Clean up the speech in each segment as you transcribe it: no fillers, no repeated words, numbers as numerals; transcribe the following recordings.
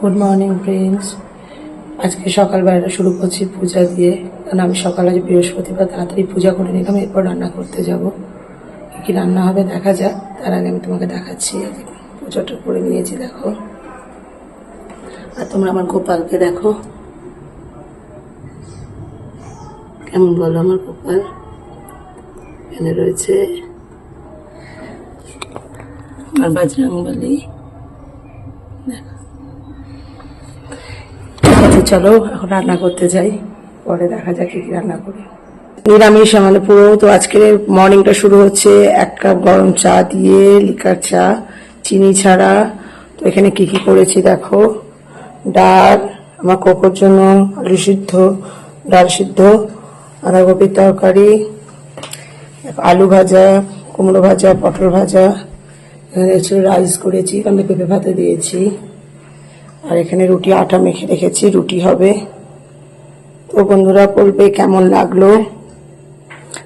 Good morning friends. আজকে সকালবেলা শুরু করছি পূজা দিয়ে, কারণ আমি সকালে আজ বৃহস্পতিবার তাড়াতাড়ি পূজা করে নিলাম। এরপর রান্না করতে যাব। কী কী রান্না হবে দেখা যাক, তার আগে আমি তোমাকে দেখাচ্ছি। পুজোটা করে নিয়েছি দেখো, আর তোমরা আমার গোপালকে দেখো কেমন, বলো আমার গোপাল এখানে রয়েছে। আর বজরংবলী চলো এখন রান্না করতে যাই, পরে দেখা যাক কি রান্না করি। নিরামিষ মানে পুরো। তো আজকের মর্নিংটা শুরু হচ্ছে 1 কাপ গরম চা দিয়ে, লিকার চা, চিনি ছাড়া। তো এখানে কি কি করেছি দেখো, ডাল, আমার কোকোর জন্য আলু সিদ্ধ, ডাল সিদ্ধ, বাঁধাকপির তরকারি, আলু ভাজা, কুমড়ো ভাজা, পটল ভাজা, এখানে রাইস করেছি, আমি পেঁপে ভাতে দিয়েছি। আর এখানে রুটি আটা মেখে রেখেছি, রুটি হবে। তো বন্ধুরা বলবে কেমন লাগলো।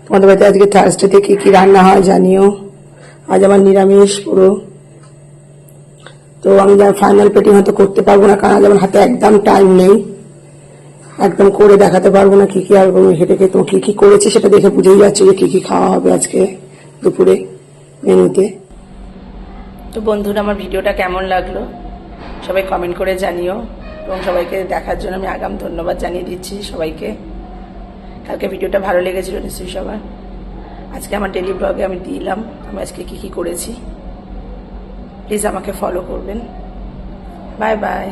তোমাদের বাড়িতে আজকে থার্সডেতে কি কি রান্না হয় জানিও। আজ আমার নিরামিষ পুরো। তো আমি যা ফাইনাল পেটিং হয়তো করতে পারবো না, কারণ আজ আমার হাতে একদম টাইম নেই, একদম করে দেখাতে পারবো না কি কি। আর সেটাকে তো কি কি করেছি সেটা দেখে বুঝেই যাচ্ছে যে কি কি খাওয়া হবে আজকে দুপুরে মেনুতে। তো বন্ধুরা আমার ভিডিওটা কেমন লাগলো সবাই কমেন্ট করে জানিও, এবং সবাইকে দেখার জন্য আমি আগাম ধন্যবাদ জানিয়ে দিচ্ছি সবাইকে। কালকে ভিডিওটা ভালো লেগেছিল নিশ্চয়ই সবার। আজকে আমার ডেলি ব্লগে আমি দিলাম আমি আজকে কি কি করেছি। প্লিজ আমাকে ফলো করবেন। Bye bye.